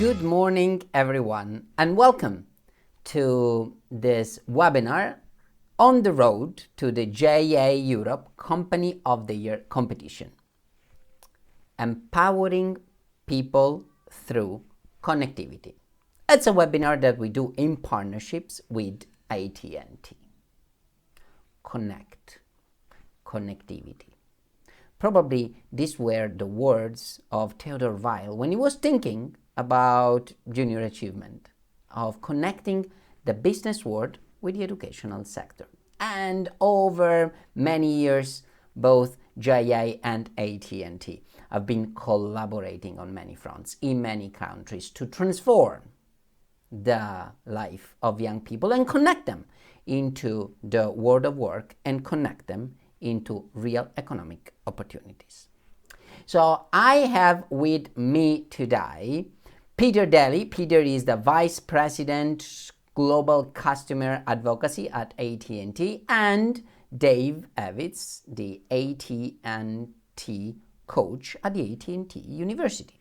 Good morning, everyone, and welcome to this webinar on the road to the JA Europe Company of the Year competition. Empowering people through connectivity. It's a webinar that we do in partnerships with AT&T. Connectivity. Probably these were the words of Theodore Weil when he was thinking about junior achievement, of connecting the business world with the educational sector. And over many years, both JA and AT&T have been collaborating on many fronts in many countries to transform the life of young people and connect them into the world of work and connect them into real economic opportunities. So I have with me today Peter Daly. Peter is the Vice President Global Customer Advocacy at AT&T, and Dave Evitz, the AT&T coach at the AT&T University.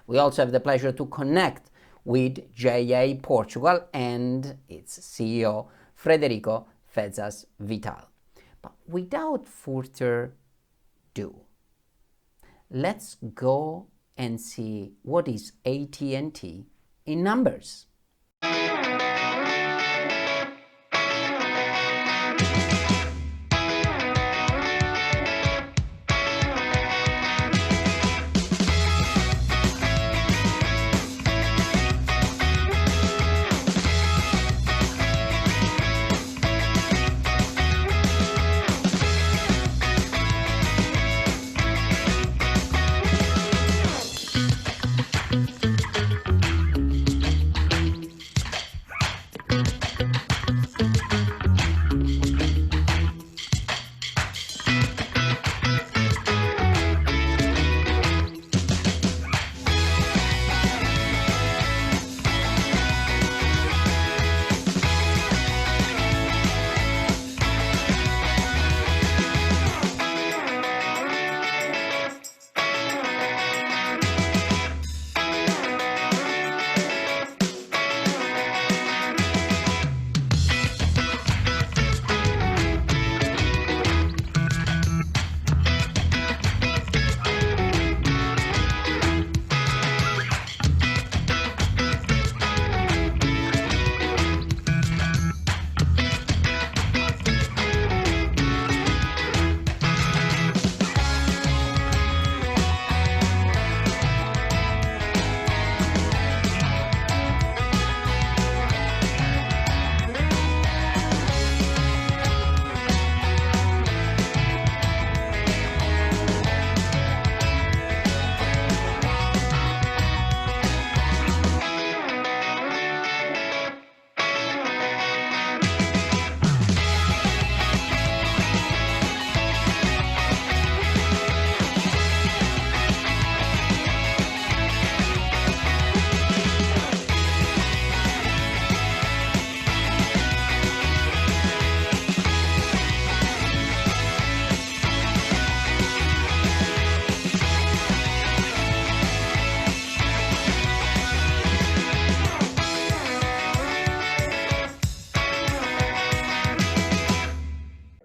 We also have the pleasure to connect with JA Portugal and its CEO, Frederico Fezas Vital. But without further ado, let's go and see what is AT&T in numbers.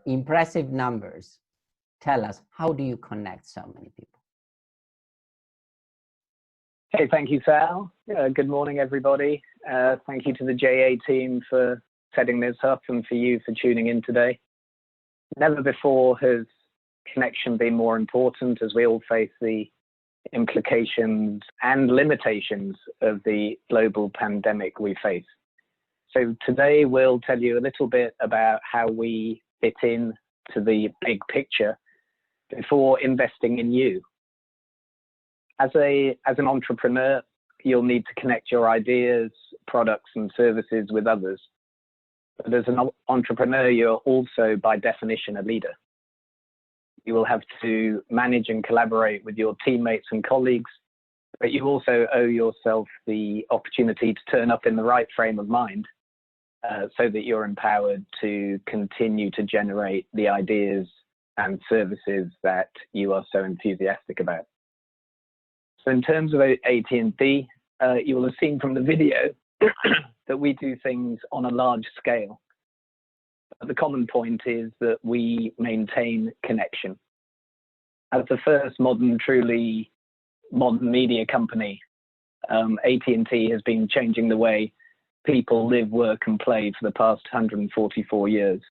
Impressive numbers. Tell us, how do you connect so many people? Hey, thank you, Sal. Good morning, everybody. Thank you to the JA team for setting this up and for you for tuning in today. Never before has connection been more important as we all face the implications and limitations of the global pandemic we face. So today we'll tell you a little bit about how we fit in to the big picture before investing in you. As an entrepreneur, you'll need to connect your ideas, products, and services with others. But as an entrepreneur, you're also, by definition, a leader. You will have to manage and collaborate with your teammates and colleagues, but you also owe yourself the opportunity to turn up in the right frame of mind so that you're empowered to continue to generate the ideas and services that you are so enthusiastic about. So in terms of AT&T, you will have seen from the video that we do things on a large scale. But the common point is that we maintain connection. As the first truly modern media company, AT&T has been changing the way people live, work, and play for the past 144 years.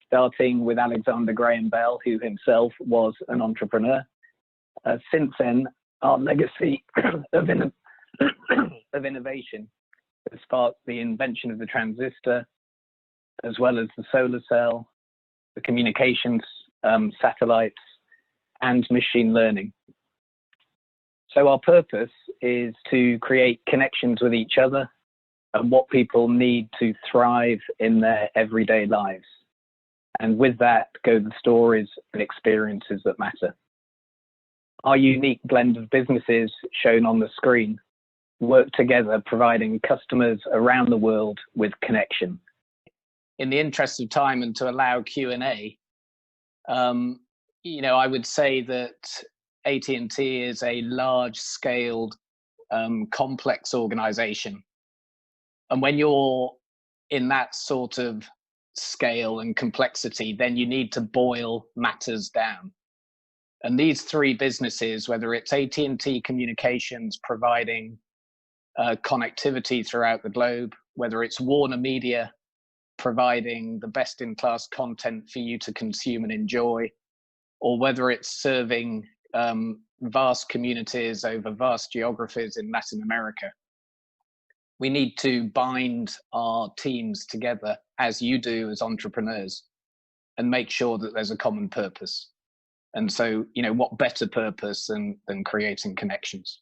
Starting with Alexander Graham Bell, who himself was an entrepreneur. Since then, our legacy of innovation has sparked the invention of the transistor, as well as the solar cell, the communications satellites, and machine learning. So our purpose is to create connections with each other and what people need to thrive in their everyday lives. And with that go the stories and experiences that matter. Our unique blend of businesses shown on the screen work together, providing customers around the world with connection. In the interest of time and to allow Q&A, I would say that AT&T is a large-scaled, complex organization. And when you're in that sort of scale and complexity, then you need to boil matters down. And these three businesses, whether it's AT&T Communications providing connectivity throughout the globe, whether it's Warner Media providing the best-in-class content for you to consume and enjoy, or whether it's serving vast communities over vast geographies in Latin America, we need to bind our teams together, as you do as entrepreneurs, and make sure that there's a common purpose. And so, what better purpose than creating connections?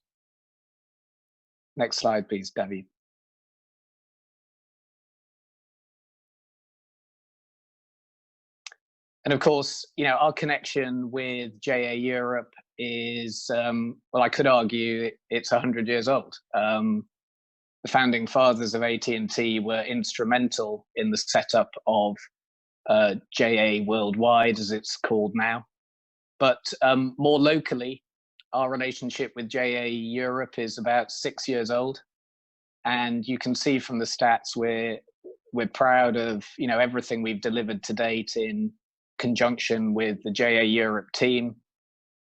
Next slide, please, David. And of course, our connection with JA Europe is, well, I could argue it's 100 years old. The founding fathers of AT&T were instrumental in the setup of JA Worldwide, as it's called now. But more locally, our relationship with JA Europe is about 6 years old. And you can see from the stats, we're proud of everything we've delivered to date in conjunction with the JA Europe team,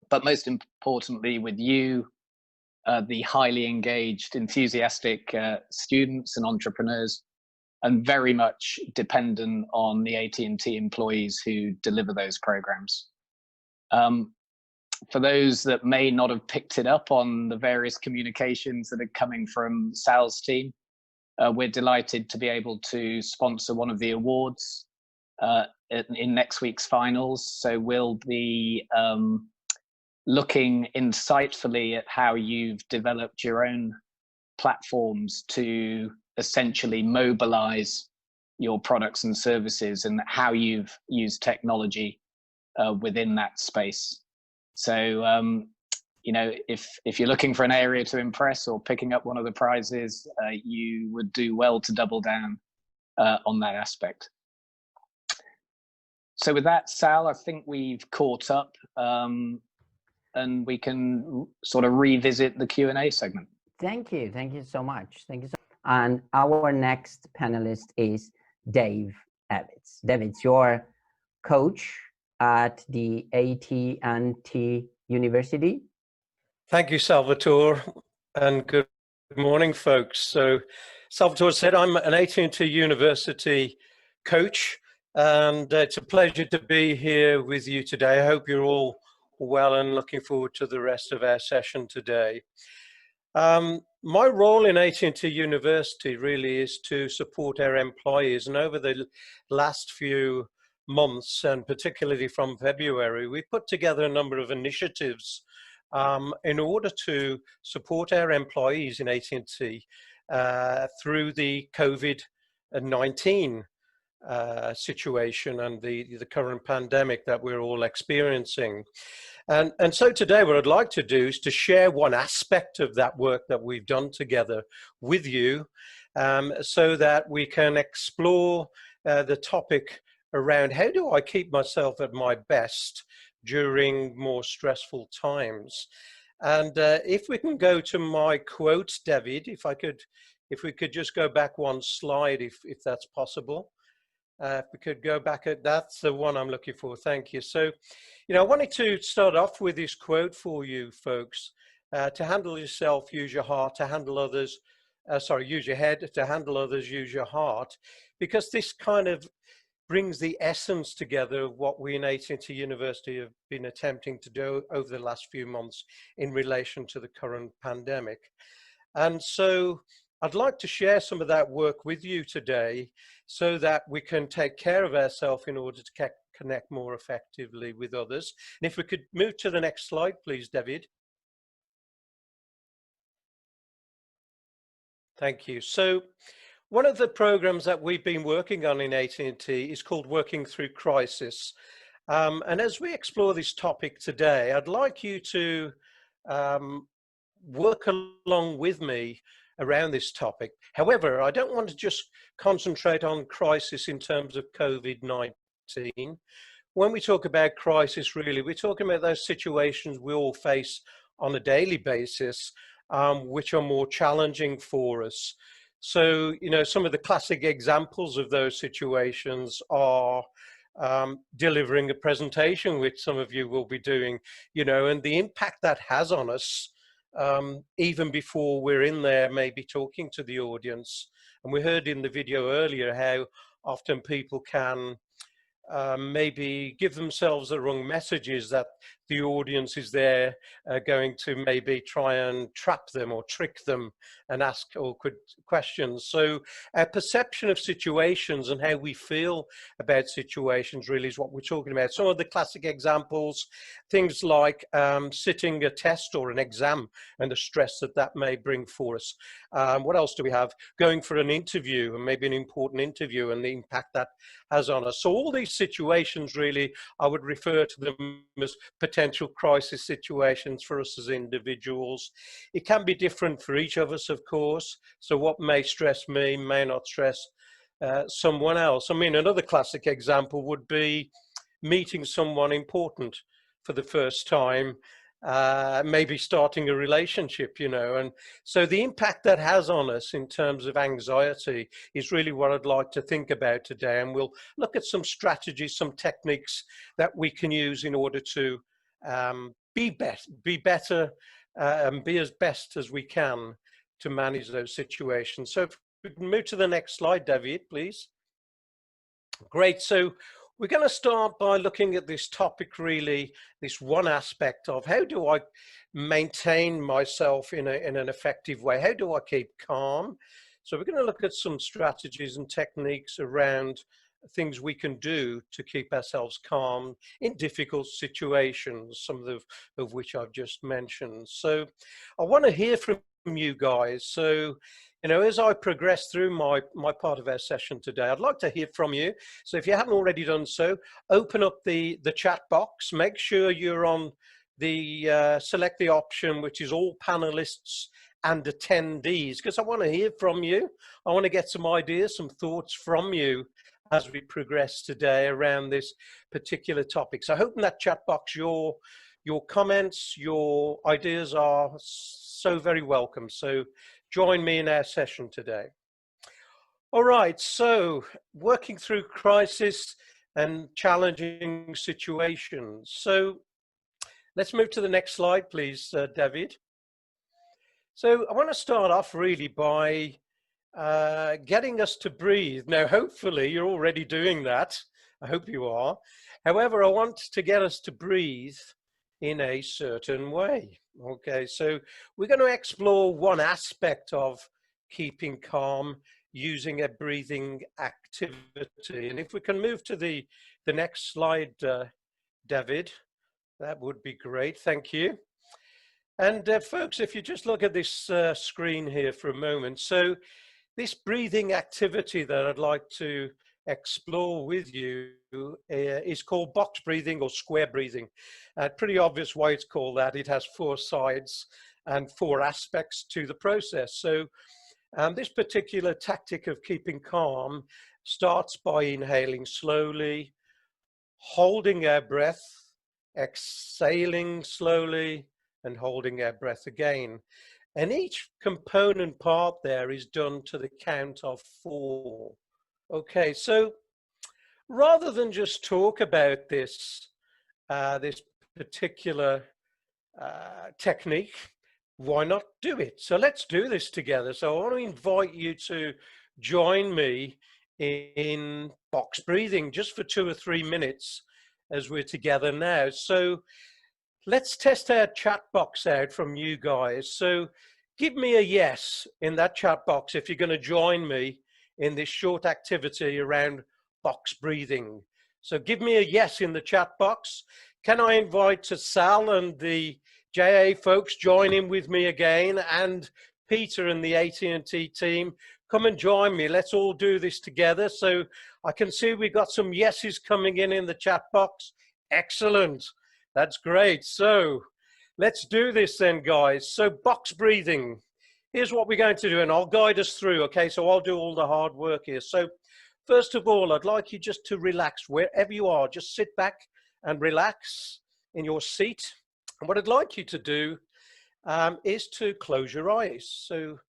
but most importantly with you, the highly engaged, enthusiastic students and entrepreneurs, and very much dependent on the AT&T employees who deliver those programs. For those that may not have picked it up on the various communications that are coming from Sal's team, we're delighted to be able to sponsor one of the awards in next week's finals. So we'll be looking insightfully at how you've developed your own platforms to essentially mobilize your products and services, and how you've used technology within that space. So, if you're looking for an area to impress or picking up one of the prizes, you would do well to double down on that aspect. So with that, Sal, I think we've caught up, and we can sort of revisit the Q&A segment. Thank you so much. And our next panelist is Dave Evitz. Dave, it's your coach at the AT&T University. Thank you, Salvatore, and good morning, folks. So Salvatore said I'm an AT&T University coach, and it's a pleasure to be here with you today. I hope you're all well and looking forward to the rest of our session today. My role in AT&T University really is to support our employees, and over the last few months, and particularly from February, we put together a number of initiatives in order to support our employees in AT&T through the COVID-19 situation and the current pandemic that we're all experiencing. And so today what I'd like to do is to share one aspect of that work that we've done together with you, so that we can explore the topic around how do I keep myself at my best during more stressful times. And if we can go to my quotes, David, if we could just go back one slide, if that's possible. If we could go back that's the one I'm looking for. Thank you. So, I wanted to start off with this quote for you folks. To handle yourself, use your heart. To handle others, use your head. To handle others, use your heart. Because this kind of brings the essence together of what we in AT&T University have been attempting to do over the last few months in relation to the current pandemic. And so I'd like to share some of that work with you today so that we can take care of ourselves in order to connect more effectively with others. And if we could move to the next slide, please, David. Thank you. So one of the programs that we've been working on in AT&T is called Working Through Crisis. And as we explore this topic today, I'd like you to work along with me around this topic. However, I don't want to just concentrate on crisis in terms of COVID-19. When we talk about crisis, really, we're talking about those situations we all face on a daily basis, which are more challenging for us. So, some of the classic examples of those situations are delivering a presentation, which some of you will be doing, and the impact that has on us, even before we're in there, maybe talking to the audience. And we heard in the video earlier how often people can maybe give themselves the wrong messages that the audience is there going to maybe try and trap them or trick them and ask awkward questions. So our perception of situations and how we feel about situations really is what we're talking about. Some of the classic examples, things like sitting a test or an exam and the stress that may bring for us. What else do we have? Going for an interview, and maybe an important interview, and the impact that has on us. So all these situations really, I would refer to them as potential crisis situations for us as individuals. It can be different for each of us, of course. So what may stress me may not stress someone else. I mean, another classic example would be meeting someone important for the first time, maybe starting a relationship, and so the impact that has on us in terms of anxiety is really what I'd like to think about today. And we'll look at some strategies, some techniques that we can use in order to be better and be as best as we can to manage those situations. So if we can move to the next slide, David, please. Great. So we're going to start by looking at this topic, really, this one aspect of how do I maintain myself in an effective way? How do I keep calm? So we're going to look at some strategies and techniques around things we can do to keep ourselves calm in difficult situations, some of which I've just mentioned. So I want to hear from you guys. So, as I progress through my part of our session today, I'd like to hear from you. So if you haven't already done so, open up the chat box. Make sure you're on the select the option which is all panelists and attendees, because I want to hear from you. I want to get some ideas, some thoughts from you as we progress today around this particular topic. So I hope in that chat box your comments, your ideas are so very welcome. So join me in our session today. All right, so working through crisis and challenging situations. So let's move to the next slide, please, David. So I want to start off really by getting us to breathe. Now, hopefully you're already doing that. I hope you are. However, I want to get us to breathe in a certain way. Okay, so we're going to explore one aspect of keeping calm using a breathing activity. And if we can move to the next slide, David, that would be great. Thank you. And folks, if you just look at this screen here for a moment. So this breathing activity that I'd like to explore with you is called box breathing or square breathing. Pretty obvious why it's called that. It has 4 sides and 4 aspects to the process. So this particular tactic of keeping calm starts by inhaling slowly, holding our breath, exhaling slowly, and holding our breath again. And each component part there is done to the count of 4. Okay, so rather than just talk about this, this particular technique, why not do it? So let's do this together. So I want to invite you to join me in box breathing just for 2 or 3 minutes as we're together now. So let's test our chat box out from you guys. So give me a yes in that chat box if you're going to join me in this short activity around box breathing. So give me a yes in the chat box. Can I invite to Sal and the JA folks join in with me again, and Peter and the AT&T team, come and join me. Let's all do this together. So I can see we've got some yeses coming in the chat box. Excellent. That's great. So let's do this then, guys. So box breathing. Here's what we're going to do, and I'll guide us through. Okay, so I'll do all the hard work here. So first of all, I'd like you just to relax wherever you are. Just sit back and relax in your seat. And what I'd like you to do is to close your eyes. So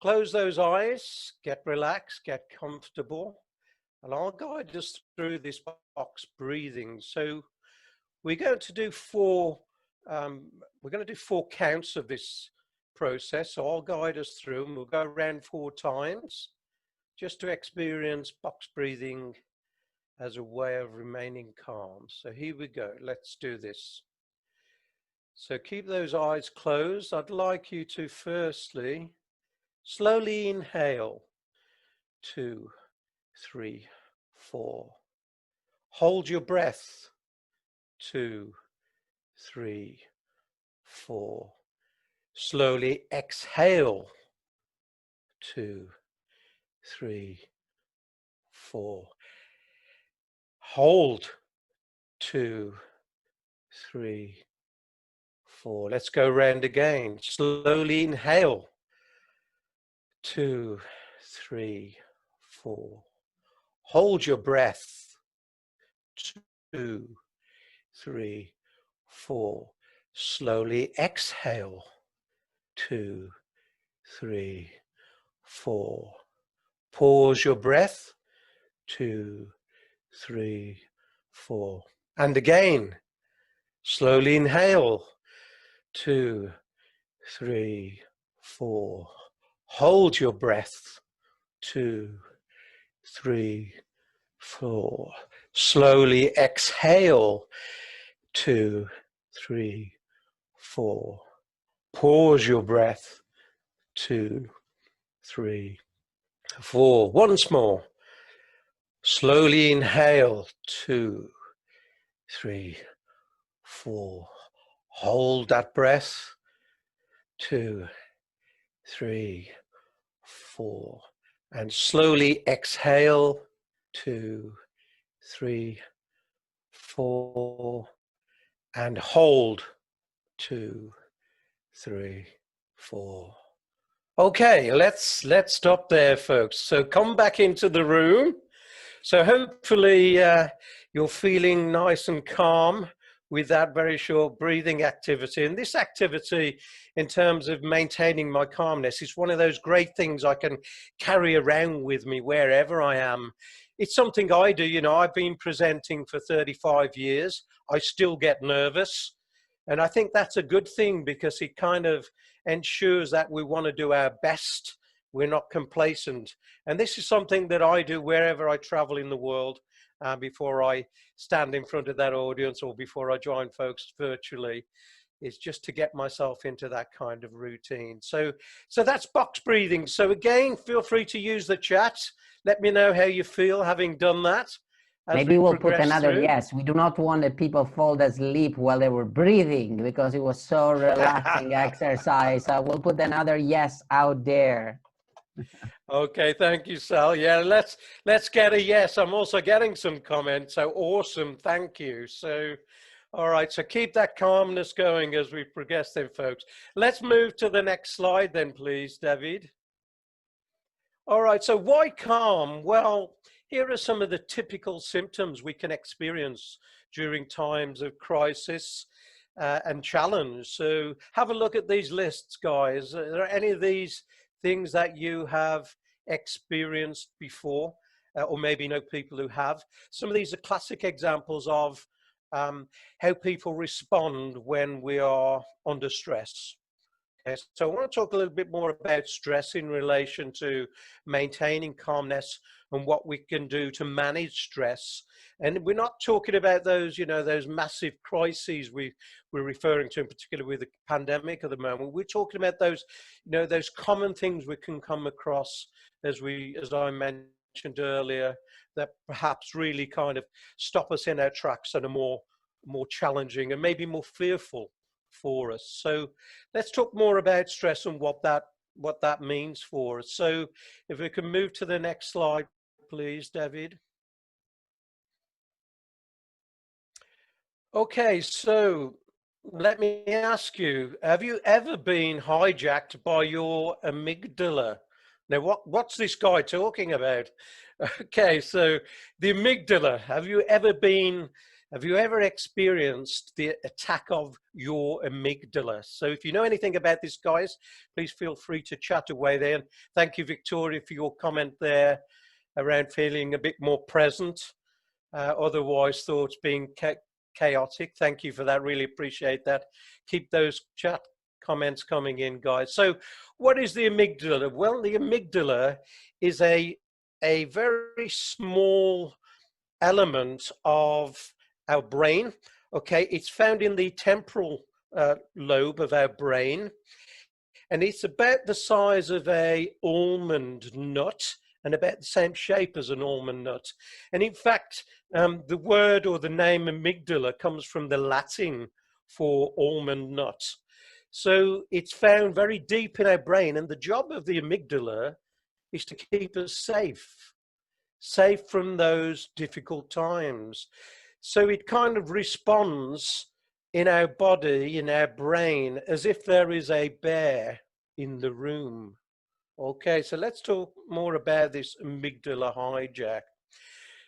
close those eyes, get relaxed, get comfortable, and I'll guide us through this box breathing. So we're going to do 4 counts of this process. So I'll guide us through, and we'll go around 4 times just to experience box breathing as a way of remaining calm. So here we go. Let's do this. So keep those eyes closed. I'd like you to firstly slowly inhale. 2, 3, 4. Hold your breath. 2, 3, 4. Slowly exhale. 2, 3, 4. Hold. 2, 3, 4. Let's go round again. Slowly inhale. 2, 3, 4. Hold your breath. 2, 3, 4. Slowly exhale. 2, 3, 4. Pause your breath. 2, 3, 4. And again. Slowly inhale. 2, 3, 4. Hold your breath. 2, 3, 4. Slowly exhale. 2, 3, 4. Pause your breath. 2, 3, 4. Once more. Slowly inhale. 2, 3, 4. Hold that breath. 2, 3, 4. And slowly exhale. 2, 3, 4. And hold. 2, 3, 4. Okay, let's stop there, folks. So come back into the room. So hopefully you're feeling nice and calm with that very short breathing activity. And this activity, in terms of maintaining my calmness, is one of those great things I can carry around with me wherever I am. It's something I do. You know, I've been presenting for 35 years. I still get nervous. And I think that's a good thing, because it kind of ensures that we want to do our best. We're not complacent. And this is something that I do wherever I travel in the world, before I stand in front of that audience or before I join folks virtually. Is just to get myself into that kind of routine. So that's box breathing. So again, feel free to use the chat. Let me know how you feel having done that. Maybe we'll put another yes. We do not want the people fall asleep while they were breathing, because it was so relaxing exercise. We'll put another yes out there. Okay, thank you, Sal. Yeah, let's get a yes. I'm also getting some comments. So awesome, thank you. So, all right, so keep that calmness going as we progress then, folks. Let's move to the next slide then, please, David. All right, so why calm? Well, here are some of the typical symptoms we can experience during times of crisis. and challenge. So have a look at these lists, guys. Are there any of these things that you have experienced before, or maybe know people who have? Some of these are classic examples of how people respond when we are under stress. Okay, so I want to talk a little bit more about stress in relation to maintaining calmness and what we can do to manage stress. And we're not talking about those, those massive crises we're referring to, in particular with the pandemic at the moment. We're talking about those, those common things we can come across as I mentioned earlier, that perhaps really kind of stop us in our tracks and are more challenging and maybe more fearful for us. So let's talk more about stress and what that means for us. So if we can move to the next slide, please, David. Okay, so let me ask you, have you ever been hijacked by your amygdala? Now, what's this guy talking about? Okay, so the amygdala, have you ever experienced the attack of your amygdala? So if you know anything about this, guys, please feel free to chat away there. And thank you, Victoria, for your comment there around feeling a bit more present, otherwise thoughts being chaotic. Thank you for that. Really appreciate that. Keep those chat comments coming in, guys. So what is the amygdala? Well, the amygdala is a very small element of our brain. Okay, it's found in the temporal lobe of our brain, and it's about the size of a almond nut and about the same shape as an almond nut. And in fact, the word or the name amygdala comes from the Latin for almond nut. So it's found very deep in our brain, and the job of the amygdala is to keep us safe from those difficult times. So it kind of responds in our body, in our brain, as if there is a bear in the room. Okay, so let's talk more about this amygdala hijack.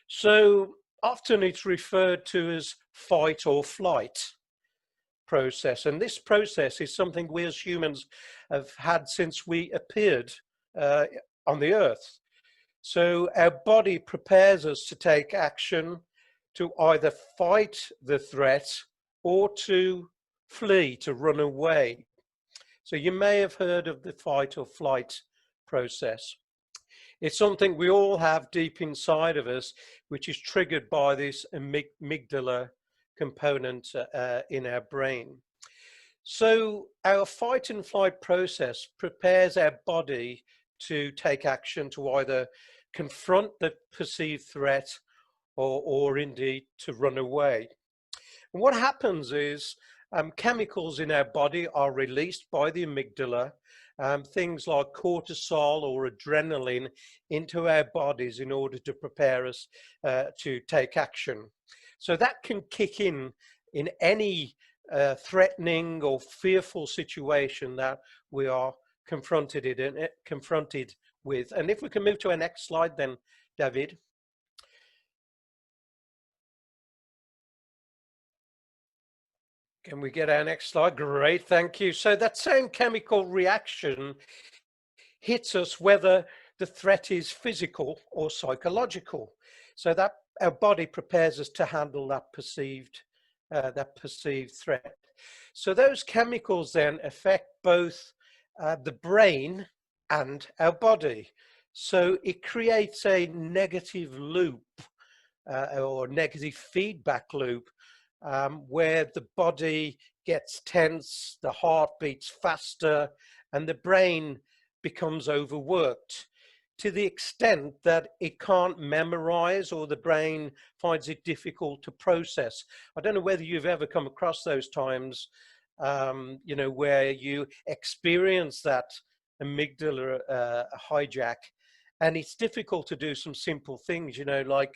So often it's referred to as fight or flight process. And this process is something we as humans have had since we appeared on the earth. So our body prepares us to take action, to either fight the threat or to flee, to run away. So you may have heard of the fight or flight process. It's something we all have deep inside of us, which is triggered by this amygdala component in our brain. So our fight and flight process prepares our body to take action, to either confront the perceived threat or indeed to run away. And what happens is chemicals in our body are released by the amygdala, things like cortisol or adrenaline, into our bodies in order to prepare us to take action. So that can kick in any threatening or fearful situation that we are confronted with. And if we can move to our next slide then, David. Can we get our next slide? Great, thank you. So that same chemical reaction hits us whether the threat is physical or psychological. So that our body prepares us to handle that perceived threat. So those chemicals then affect both the brain and our body. So it creates a negative loop or negative feedback loop where the body gets tense, the heart beats faster, and the brain becomes overworked to the extent that it can't memorize, or the brain finds it difficult to process. I don't know whether you've ever come across those times, where you experience that amygdala hijack, and it's difficult to do some simple things, like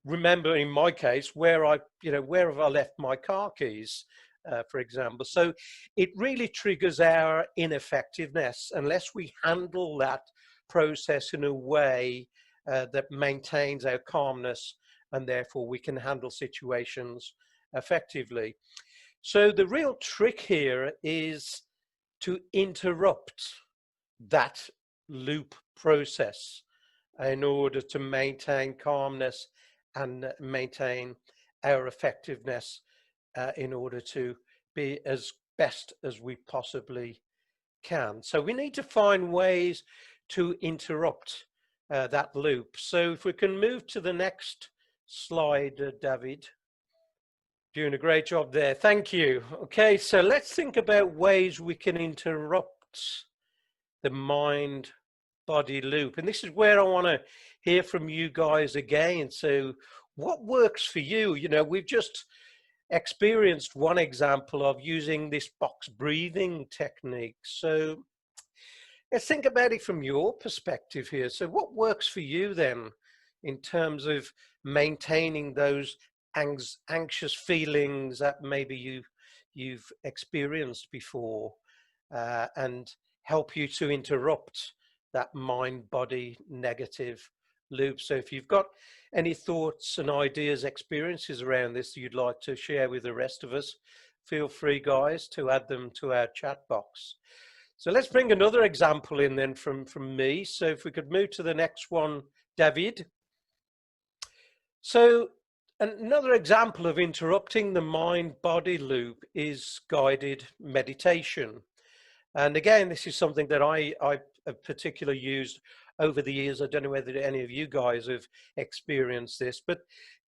remember in my case where have I left my car keys, for example. So it really triggers our ineffectiveness unless we handle that process in a way that maintains our calmness, and therefore we can handle situations effectively. So the real trick here is to interrupt that loop process in order to maintain calmness and maintain our effectiveness in order to be as best as we possibly can. So we need to find ways to interrupt that loop. So if we can move to the next slide, David. Doing a great job there. Thank you. Okay, so let's think about ways we can interrupt the mind body loop. And this is where I want to hear from you guys again. So what works for you? You know, we've just experienced one example of using this box breathing technique. So let's think about it from your perspective here. So what works for you then in terms of maintaining those anxious feelings that maybe you've experienced before and help you to interrupt that mind-body negative loop? So if you've got any thoughts and ideas, experiences around this that you'd like to share with the rest of us, feel free, guys, to add them to our chat box. So let's bring another example in then from me. So if we could move to the next one, David. So another example of interrupting the mind-body loop is guided meditation. And again, this is something that I have particularly used over the years. I don't know whether any of you guys have experienced this, but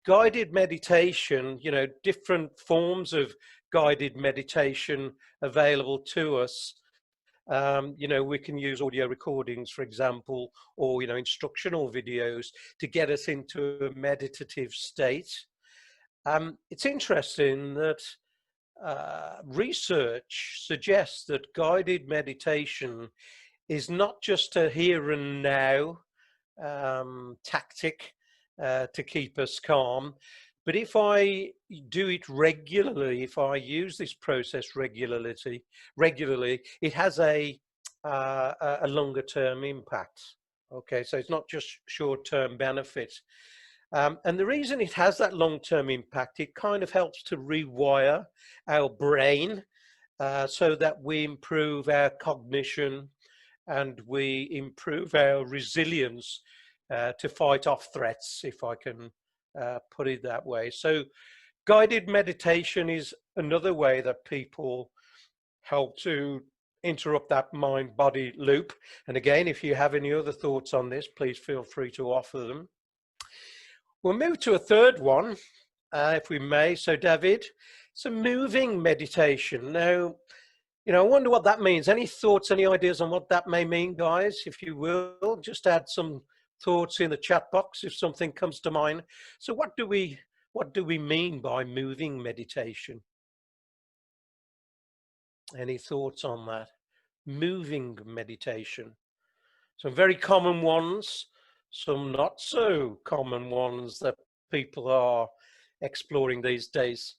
guided meditation, you know, different forms of guided meditation available to us. You know, we can use audio recordings, for example, or, you know, instructional videos to get us into a meditative state. It's interesting that research suggests that guided meditation is not just a here and now tactic to keep us calm, but if I do it regularly, if I use this process regularly, it has a longer term impact. Okay, so it's not just short term benefit. And the reason it has that long-term impact, it kind of helps to rewire our brain so that we improve our cognition and we improve our resilience to fight off threats, if I can put it that way. So guided meditation is another way that people help to interrupt that mind-body loop. And again, if you have any other thoughts on this, please feel free to offer them. We'll move to a third one, if we may. So, David, so moving meditation. Now, you know, I wonder what that means. Any thoughts, any ideas on what that may mean, guys? If you will, just add some thoughts in the chat box if something comes to mind. So, what do we mean by moving meditation? Any thoughts on that? Moving meditation. Some very common ones, some not so common ones that people are exploring these days.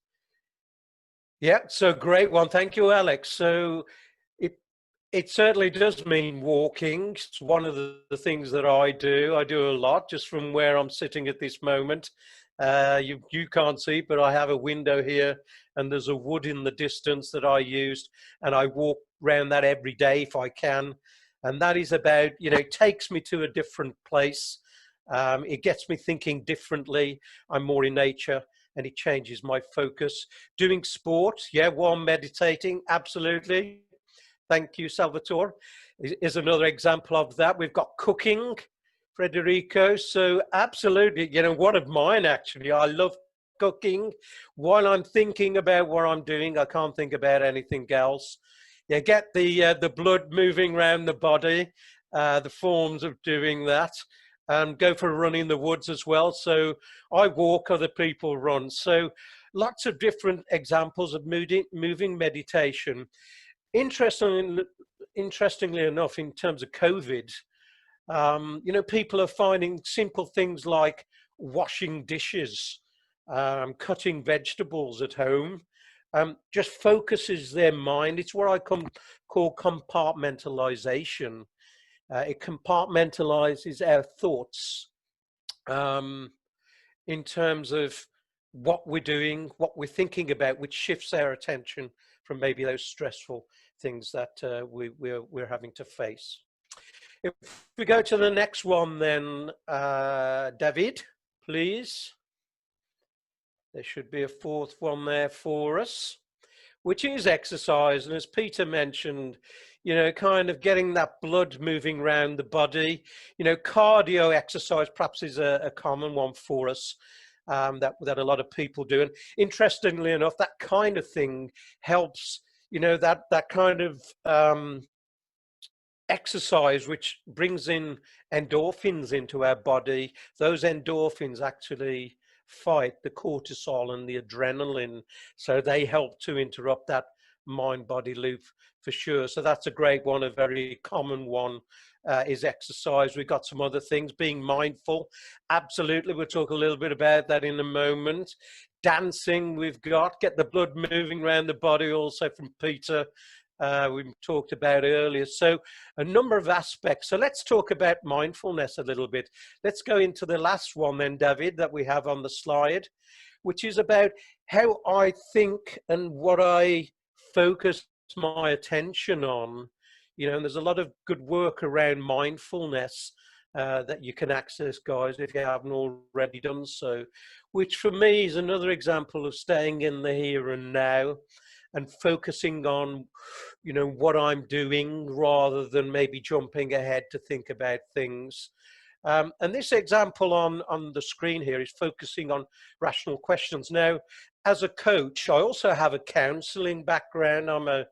Yeah, so great one. Thank you, Alex. So it certainly does mean walking. It's one of the things that I do. I do a lot just from where I'm sitting at this moment. You can't see, but I have a window here and there's a wood in the distance that I used, and I walk around that every day if I can. And that is about, you know, it takes me to a different place. It gets me thinking differently. I'm more in nature and it changes my focus. Doing sport, yeah, while meditating, absolutely. Thank you, Salvatore, is another example of that. We've got cooking, Federico. So absolutely, you know, one of mine actually, I love cooking. While I'm thinking about what I'm doing, I can't think about anything else. Yeah, get the blood moving around the body, the forms of doing that. Go for a run in the woods as well. So I walk, other people run. So lots of different examples of moving meditation. Interestingly enough, in terms of COVID, you know, people are finding simple things like washing dishes, cutting vegetables at home, just focuses their mind. It's what I call compartmentalization. It compartmentalizes our thoughts in terms of what we're doing, what we're thinking about, which shifts our attention from maybe those stressful things that we're having to face. If we go to the next one, then David, please. There should be a fourth one there for us, which is exercise. And as Peter mentioned, you know, kind of getting that blood moving around the body. You know, cardio exercise perhaps is a common one for us, that a lot of people do. And interestingly enough, that kind of thing helps, you know, that kind of exercise which brings in endorphins into our body. Those endorphins actually fight the cortisol and the adrenaline, so they help to interrupt that mind body loop for sure. So that's a great one. A very common one is exercise. We've got some other things. Being mindful, absolutely, we'll talk a little bit about that in a moment. Dancing, we've got get the blood moving around the body, also from Peter, we talked about earlier. So a number of aspects. So let's talk about mindfulness a little bit. Let's go into the last one then, David, that we have on the slide, which is about how I think and what I focus my attention on. You know, and there's a lot of good work around mindfulness that you can access, guys, if you haven't already done so, which for me is another example of staying in the here and now and focusing on, you know, what I'm doing rather than maybe jumping ahead to think about things. And this example on the screen here is focusing on rational questions. Now, as a coach, I also have a counseling background. I'm a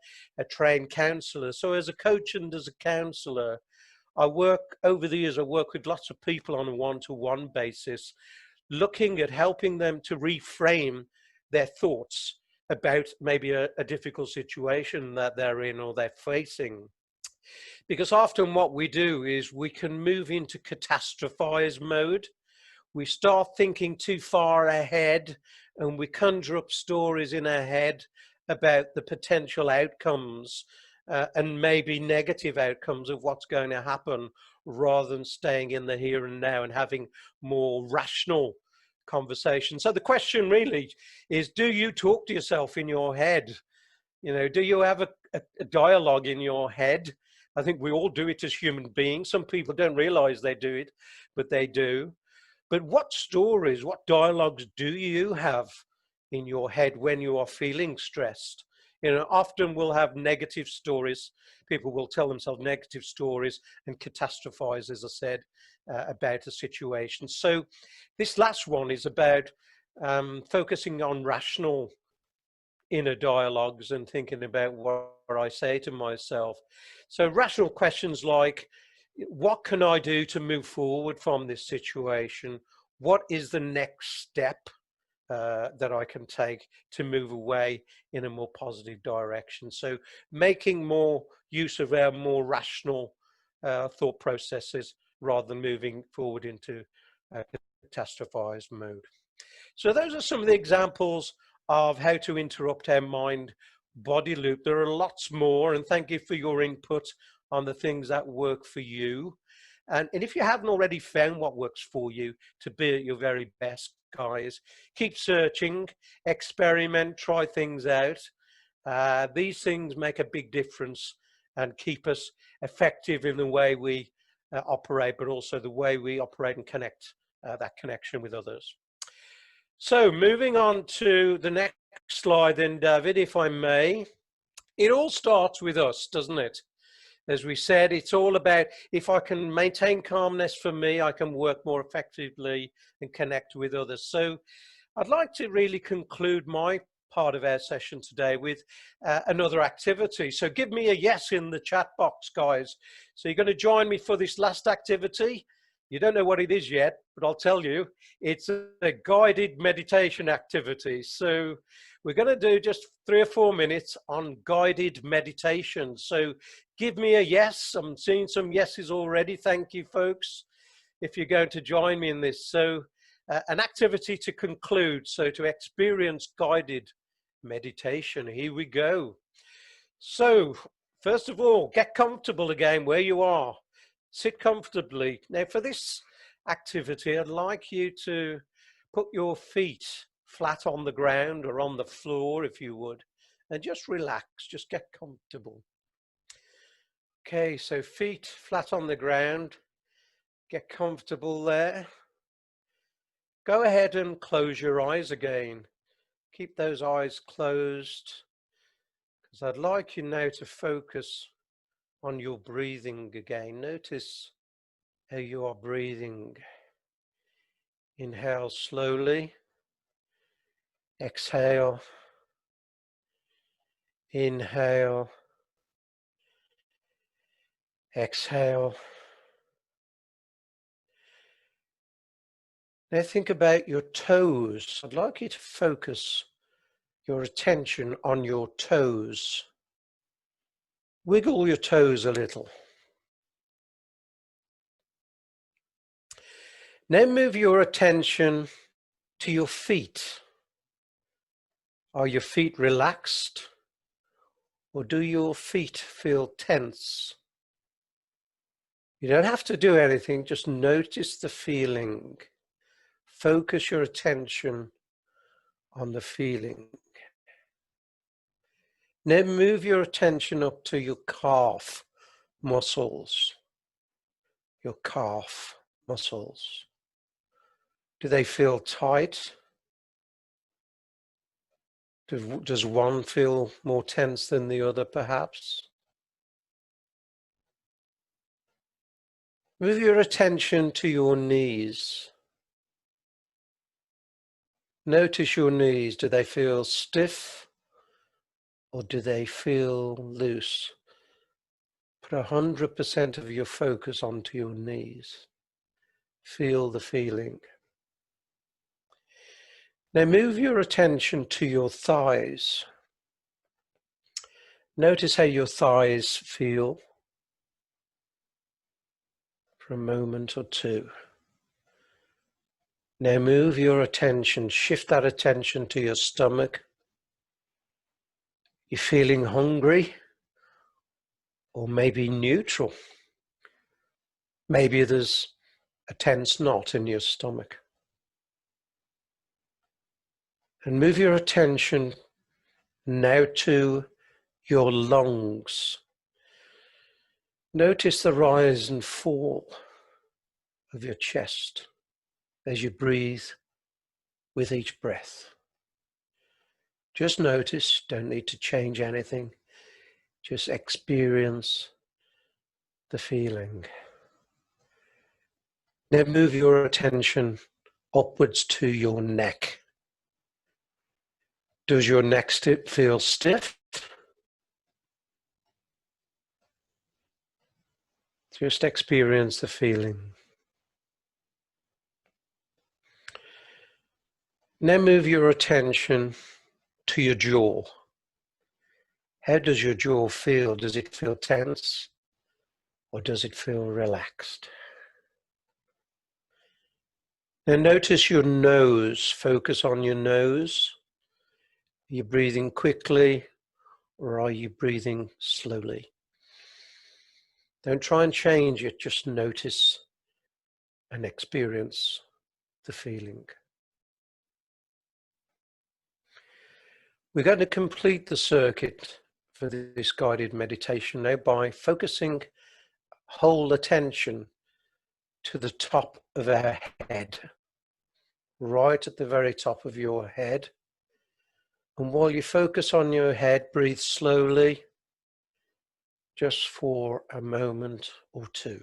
trained counselor. So as a coach and as a counselor, over the years, I work with lots of people on a one-to-one basis, looking at helping them to reframe their thoughts about maybe a difficult situation that they're in or they're facing. Because often what we do is we can move into catastrophize mode. We start thinking too far ahead and we conjure up stories in our head about the potential outcomes and maybe negative outcomes of what's going to happen, rather than staying in the here and now and having more rational conversation. So the question really is, do you talk to yourself in your head? You know, do you have a dialogue in your head? I think we all do it as human beings. Some people don't realize they do it, but they do. But what stories, what dialogues do you have in your head when you are feeling stressed? You know, often we'll have negative stories. People will tell themselves negative stories and catastrophize, as I said, about a situation. So this last one is about focusing on rational inner dialogues and thinking about what I say to myself. So rational questions like, what can I do to move forward from this situation? What is the next step that I can take to move away in a more positive direction? So making more use of our more rational thought processes rather than moving forward into catastrophized mode. So those are some of the examples of how to interrupt our mind body loop. There are lots more, and thank you for your input on the things that work for you. And if you haven't already found what works for you to be at your very best, guys, keep searching, experiment, try things out. These things make a big difference and keep us effective in the way we operate, but also the way we operate and connect, that connection with others. So moving on to the next slide then, David, if I may. It all starts with us, doesn't it? As we said, it's all about, if I can maintain calmness for me, I can work more effectively and connect with others. So I'd like to really conclude my part of our session today with another activity. So give me a yes in the chat box, guys. So you're going to join me for this last activity. You don't know what it is yet, but I'll tell you, it's a guided meditation activity. So we're going to do just 3 or 4 minutes on guided meditation. So give me a yes. I'm seeing some yeses already. Thank you, folks, if you're going to join me in this. So an activity to conclude. So to experience guided meditation. Here we go. So first of all, get comfortable again where you are. Sit comfortably. Now for this activity, I'd like you to put your feet flat on the ground or on the floor if you would, and just relax, just get comfortable. Okay, so feet flat on the ground, get comfortable there. Go ahead and close your eyes again. Keep those eyes closed, because I'd like you now to focus on your breathing again. Notice how you are breathing. Inhale slowly. Exhale. Inhale. Exhale. Now think about your toes. I'd like you to focus your attention on your toes. Wiggle your toes a little. Now move your attention to your feet. Are your feet relaxed, or do your feet feel tense? You don't have to do anything, just notice the feeling. Focus your attention on the feeling. Now move your attention up to your calf muscles. Your calf muscles. Do they feel tight? Does one feel more tense than the other, perhaps? Move your attention to your knees. Notice your knees. Do they feel stiff or do they feel loose? Put 100% of your focus onto your knees. Feel the feeling. Now move your attention to your thighs. Notice how your thighs feel for a moment or two. Now move your attention, shift that attention to your stomach. You're feeling hungry or maybe neutral. Maybe there's a tense knot in your stomach. And move your attention now to your lungs. Notice the rise and fall of your chest as you breathe with each breath. Just notice, don't need to change anything. Just experience the feeling. Now move your attention upwards to your neck. Does your neck feel stiff? Just experience the feeling. Now move your attention to your jaw. How does your jaw feel? Does it feel tense or does it feel relaxed? Now notice your nose. Focus on your nose. Are you breathing quickly or are you breathing slowly? Don't try and change it, just notice and experience the feeling. We're going to complete the circuit for this guided meditation now by focusing whole attention to the top of our head, right at the very top of your head. And while you focus on your head, breathe slowly, just for a moment or two.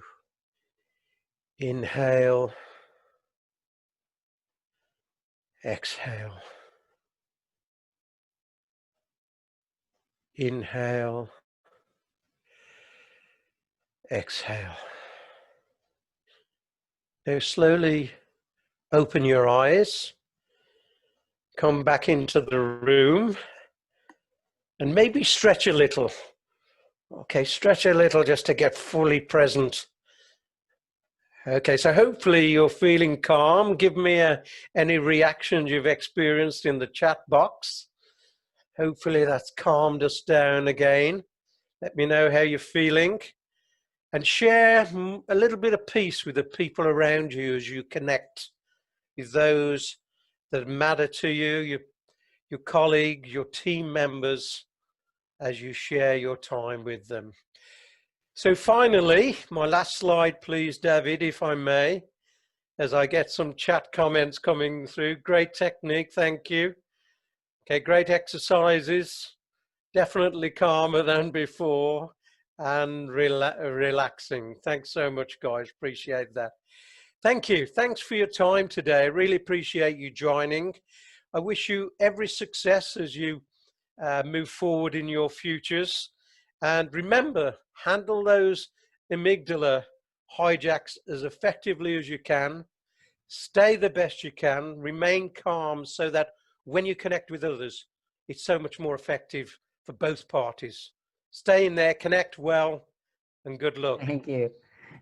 Inhale, exhale. Inhale, exhale. Now slowly open your eyes, come back into the room, and maybe stretch a little. Okay, stretch a little just to get fully present. Okay, so hopefully you're feeling calm. Give me any reactions you've experienced in the chat box. Hopefully that's calmed us down again. Let me know how you're feeling. And share a little bit of peace with the people around you as you connect with those that matter to you, your colleagues, your team members, as you share your time with them. So finally, my last slide, please, David, if I may, as I get some chat comments coming through. Great technique, thank you. Okay, great exercises, definitely calmer than before, and relaxing. Thanks so much, guys, appreciate that. Thank you, thanks for your time today. I really appreciate you joining. I wish you every success as you move forward in your futures. And remember, handle those amygdala hijacks as effectively as you can. Stay the best you can, remain calm so that when you connect with others, it's so much more effective for both parties. Stay in there, connect well, and good luck. Thank you.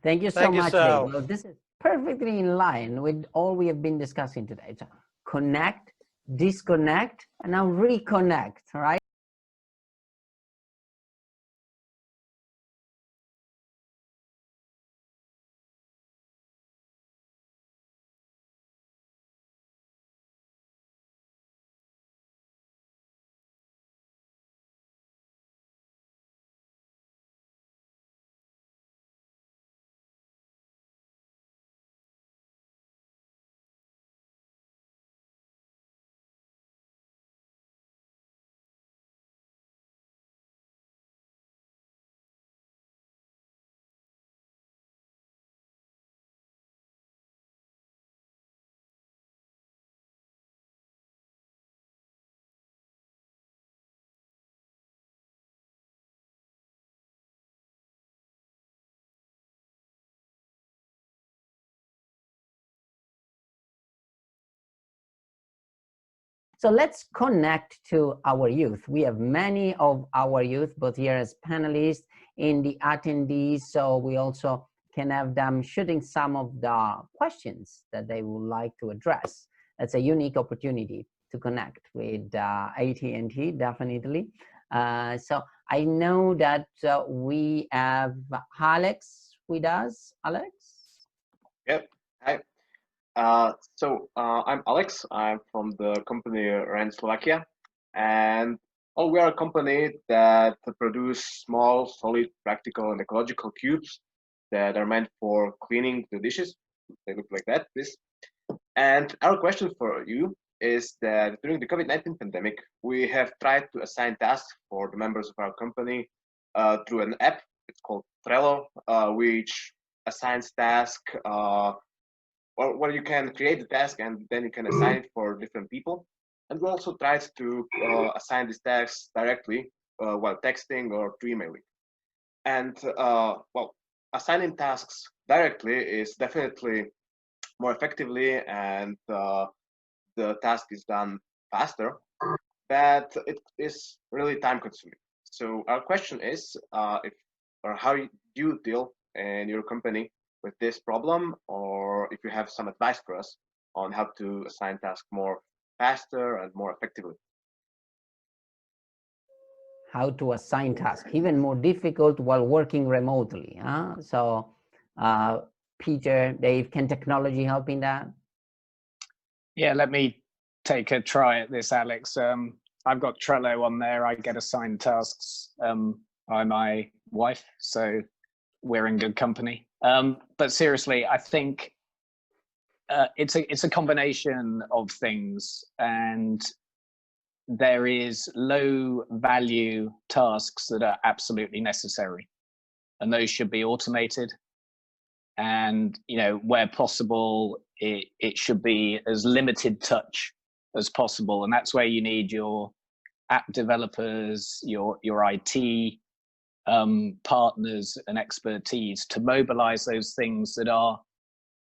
Thank you so Thank much, Dave. yourself. Well, this is perfectly in line with all we have been discussing today. So connect, disconnect, and now reconnect, right? So let's connect to our youth. We have many of our youth, both here as panelists in the attendees. So we also can have them shooting some of the questions that they would like to address. That's a unique opportunity to connect with AT&T, definitely. So I know that we have Alex with us. Alex? Yep. Hi. I'm Alex. I'm from the company RAN Slovakia, and we are a company that produce small, solid, practical, and ecological cubes that are meant for cleaning the dishes. They look like that. This. And our question for you is that during the COVID-19 pandemic, we have tried to assign tasks for the members of our company through an app. It's called Trello, which assigns tasks. Or where you can create the task and then you can assign it for different people. And we also tried to assign these tasks directly while texting or through emailing. And assigning tasks directly is definitely more effectively, and the task is done faster, but it is really time consuming. So our question is how you deal in your company with this problem, or if you have some advice for us on how to assign tasks more faster and more effectively. How to assign tasks, even more difficult while working remotely. Huh? So Peter, Dave, can technology help in that? Yeah, let me take a try at this, Alex. I've got Trello on there. I get assigned tasks by my wife, so we're in good company. But seriously, I think it's a combination of things, and there is low value tasks that are absolutely necessary, and those should be automated. And where possible, it should be as limited touch as possible, and that's where you need your app developers, your IT partners and expertise to mobilize those things that are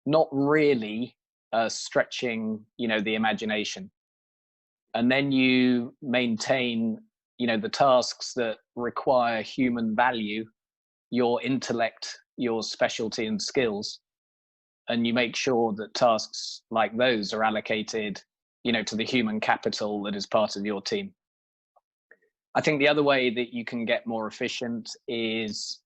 not really stretching the imagination. And then you maintain the tasks that require human value, your intellect, your specialty and skills, and you make sure that tasks like those are allocated to the human capital that is part of your team. I think the other way that you can get more efficient is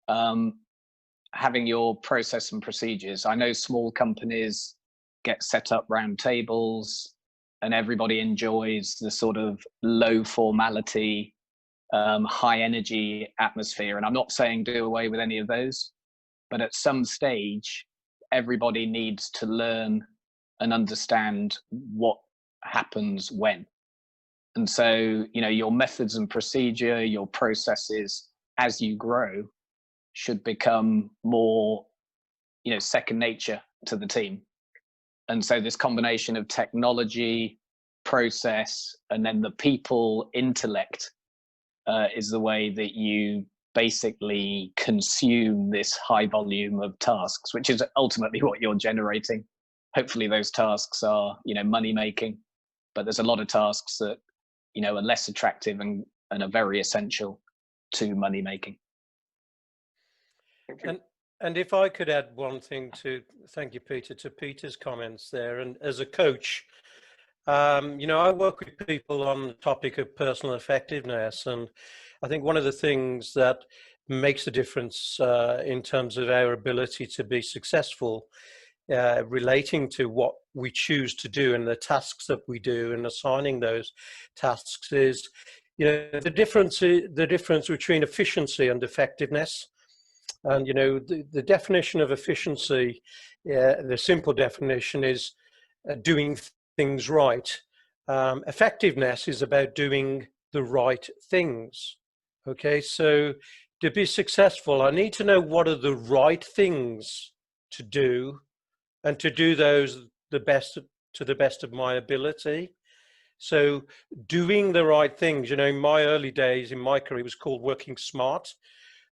having your process and procedures. I know small companies get set up round tables, and everybody enjoys the sort of low formality, high energy atmosphere. And I'm not saying do away with any of those, but at some stage, everybody needs to learn and understand what happens when. And so, you know, your methods and procedure, your processes as you grow should become more, you know, second nature to the team. And so this combination of technology, process, and then the people intellect is the way that you basically consume this high volume of tasks, which is ultimately what you're generating. Hopefully those tasks are, you know, money making, but there's a lot of tasks that, you know, are less attractive and are very essential to money making. And if I could add one thing to, thank you, Peter, to Peter's comments there. And as a coach, you know, I work with people on the topic of personal effectiveness. And I think one of the things that makes a difference in terms of our ability to be successful relating to what we choose to do and the tasks that we do and assigning those tasks is, you know, the difference between efficiency and effectiveness. And, you know, the definition of efficiency, the simple definition is doing things right. Effectiveness is about doing the right things. Okay, so to be successful, I need to know what are the right things to do and to do those to the best of my ability. So doing the right things, you know, in my early days in my career, it was called working smart.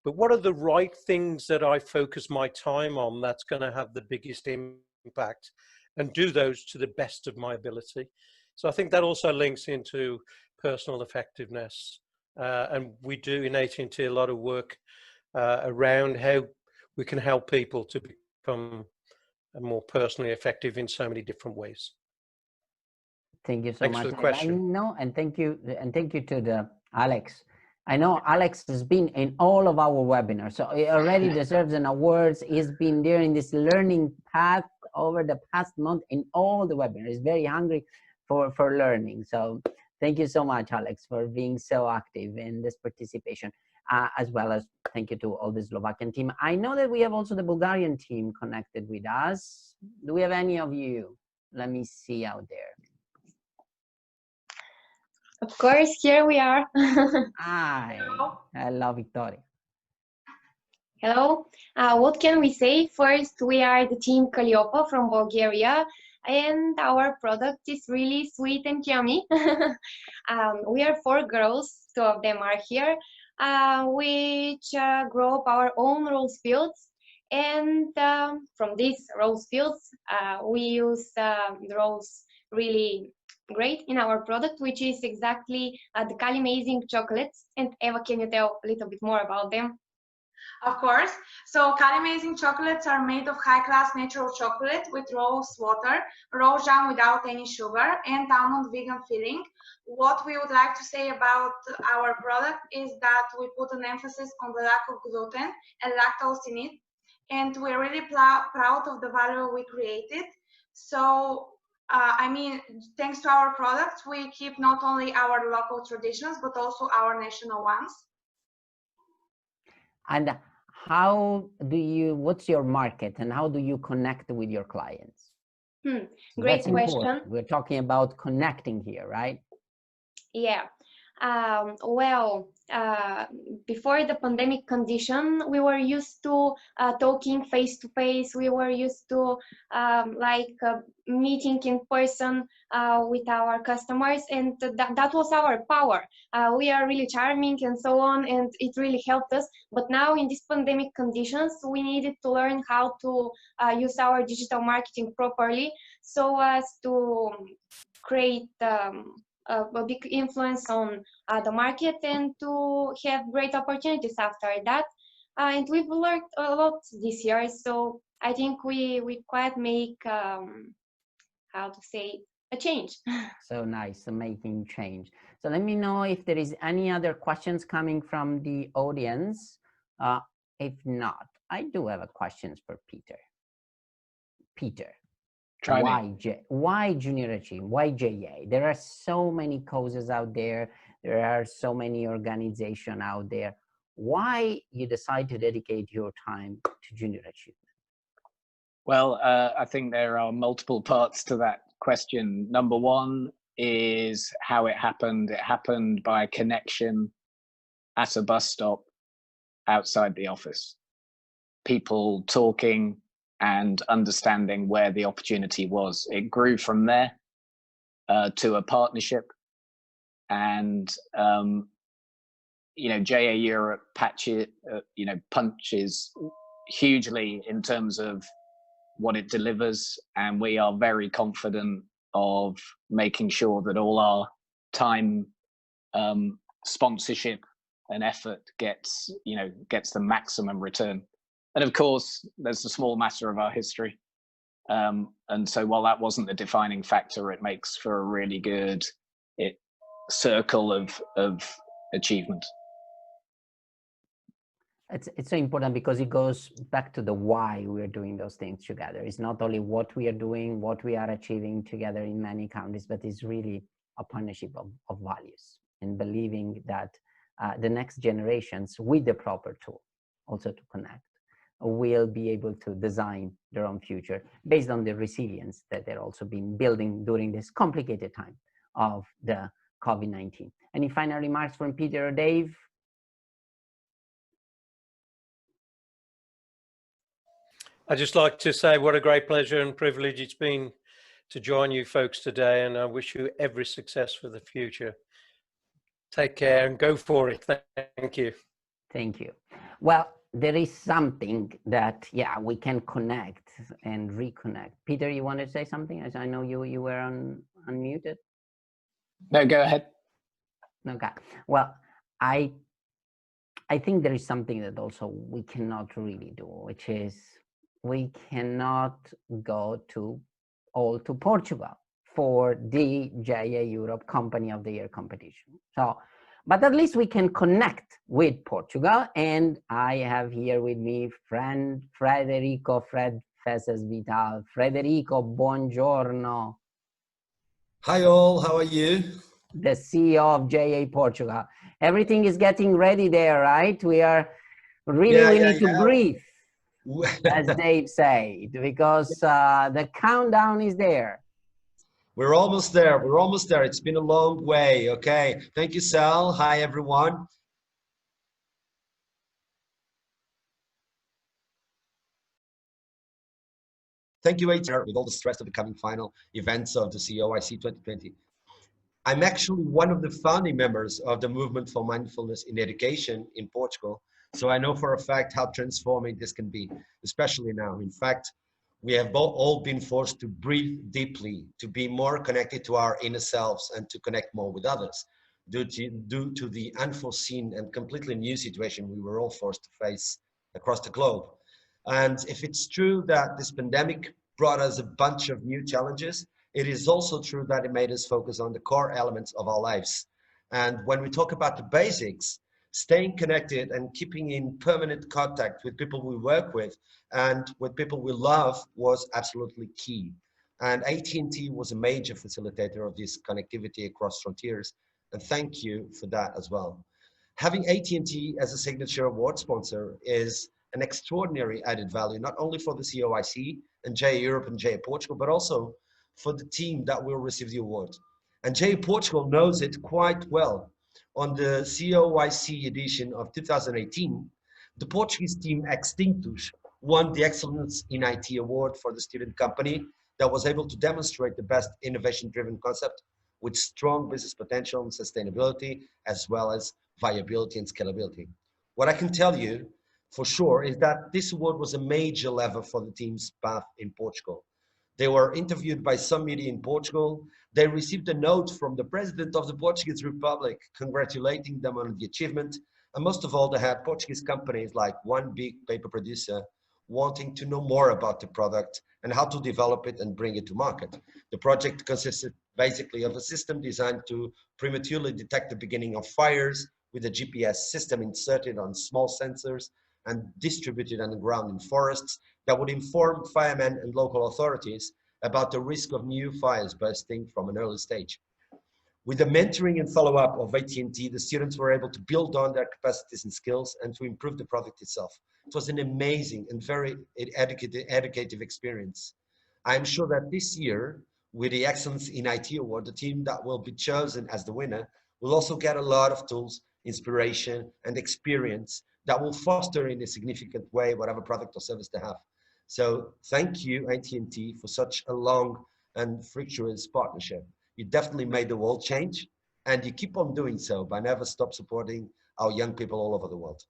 But what are the right things that I focus my time on that's going to have the biggest impact, and do those to the best of my ability? So I think that also links into personal effectiveness. And we do in AT&T a lot of work around how we can help people to become more personally effective in so many different ways. Thank you so Thanks much. for the question. And thank you to the Alex. I know Alex has been in all of our webinars, so he already deserves an award. He's been there in this learning path over the past month in all the webinars. He's very hungry for learning. So thank you so much, Alex, for being so active in this participation, as well as thank you to all the Slovakian team. I know that we have also the Bulgarian team connected with us. Do we have any of you? Let me see out there. Of course, here we are. Hi, hello, Victoria. Hello. What can we say? First, we are the team Calliope from Bulgaria, and our product is really sweet and yummy. We are 4 girls, 2 of them are here, which grow up our own rose fields. And from these rose fields, we use the rose really great in our product, which is exactly the Cali Amazing chocolates. And Eva, can you tell a little bit more about them? Of course. So Cali Amazing chocolates are made of high-class natural chocolate with rose water, rose jam without any sugar, and almond vegan filling. What we would like to say about our product is that we put an emphasis on the lack of gluten and lactose in it, and we're really proud of the value we created. So I mean, thanks to our products, we keep not only our local traditions, but also our national ones. And what's your market and how do you connect with your clients? Great question. We're talking about connecting here, right? Yeah. Before the pandemic condition, we were used to talking face to face. We were used to meeting in person with our customers, and that was our power. We are really charming and so on, and it really helped us. But now in these pandemic conditions, we needed to learn how to use our digital marketing properly so as to create a big influence on the market and to have great opportunities after that. And we've learned a lot this year, so I think we quite make how to say a change. So nice, making change. So let me know if there is any other questions coming from the audience. If not, I do have a questions for Peter. Try me. Why junior achievement? Why JA? There are so many causes out there. There are so many organizations out there. Why you decide to dedicate your time to junior achievement? Well, I think there are multiple parts to that question. Number one is how it happened. It happened by connection at a bus stop outside the office. People talking and understanding where the opportunity was. It grew from there to a partnership. And, JA Europe punches hugely in terms of what it delivers. And we are very confident of making sure that all our time, sponsorship and effort gets the maximum return. And of course, there's the small matter of our history. And so while that wasn't the defining factor, it makes for a really good circle of achievement. It's so important because it goes back to the why we're doing those things together. It's not only what we are doing, what we are achieving together in many countries, but it's really a partnership of values and believing that the next generations with the proper tool also to connect will be able to design their own future based on the resilience that they're also been building during this complicated time of the COVID-19. Any final remarks from Peter or Dave? I'd just like to say what a great pleasure and privilege it's been to join you folks today, and I wish you every success for the future. Take care and go for it. Thank you. Thank you. Well, there is something that, we can connect and reconnect. Peter, you want to say something? As I know you were unmuted. No, go ahead. Okay. Well, I think there is something that also we cannot really do, which is we cannot go to Portugal for the JA Europe Company of the Year competition. So, but at least we can connect with Portugal. And I have here with me friend Frederico Feses Vital. Frederico, buongiorno. Hi all, how are you? The CEO of JA Portugal. Everything is getting ready there, right? We are really, we need to breathe, as Dave said, because the countdown is there. We're almost there. We're almost there. It's been a long way. Okay. Thank you, Sal. Hi, everyone. Thank you, AT&T, with all the stress of the coming final events of the COIC 2020. I'm actually one of the founding members of the Movement for Mindfulness in Education in Portugal. So I know for a fact how transforming this can be, especially now. In fact, we have all been forced to breathe deeply, to be more connected to our inner selves and to connect more with others due to the unforeseen and completely new situation we were all forced to face across the globe. And if it's true that this pandemic brought us a bunch of new challenges, it is also true that it made us focus on the core elements of our lives. And when we talk about the basics, staying connected and keeping in permanent contact with people we work with and with people we love was absolutely key. And AT&T was a major facilitator of this connectivity across frontiers. And thank you for that as well. Having AT&T as a signature award sponsor is an extraordinary added value, not only for the COIC and JA Europe and JA Portugal, but also for the team that will receive the award. And JA Portugal knows it quite well. On the COIC edition of 2018, the Portuguese team Extinctus won the Excellence in IT Award for the student company that was able to demonstrate the best innovation-driven concept with strong business potential and sustainability, as well as viability and scalability. What I can tell you for sure is that this award was a major lever for the team's path in Portugal. They were interviewed by some media in Portugal. They received a note from the president of the Portuguese Republic congratulating them on the achievement. And most of all, they had Portuguese companies like one big paper producer wanting to know more about the product and how to develop it and bring it to market. The project consisted basically of a system designed to prematurely detect the beginning of fires with a GPS system inserted on small sensors and distributed underground in forests that would inform firemen and local authorities about the risk of new fires bursting from an early stage. With the mentoring and follow-up of AT&T, the students were able to build on their capacities and skills and to improve the product itself. It was an amazing and very educative experience. I'm sure that this year, with the Excellence in IT Award, the team that will be chosen as the winner will also get a lot of tools, inspiration, and experience that will foster in a significant way whatever product or service they have. So thank you, AT&T, for such a long and fructuous partnership. You definitely made the world change, and you keep on doing so by never stop supporting our young people all over the world.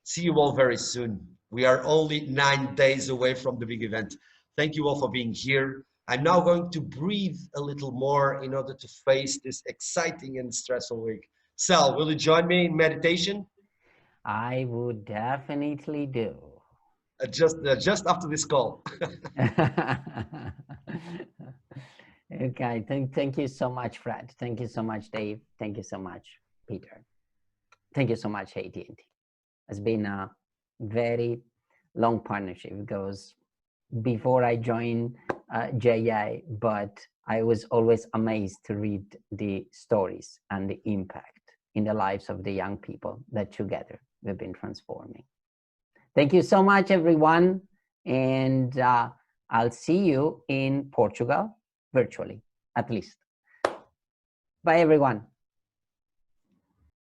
See you all very soon. We are only 9 days away from the big event. Thank you all for being here. I'm now going to breathe a little more in order to face this exciting and stressful week. Sal, will you join me in meditation? I would definitely do. Just after this call. Okay, thank you so much, Fred. Thank you so much, Dave. Thank you so much, Peter. Thank you so much, AT&T. It's been a very long partnership. It goes before I joined JI, but I was always amazed to read the stories and the impact in the lives of the young people that together we've been transforming. Thank you so much, everyone. And I'll see you in Portugal virtually, at least. Bye, everyone.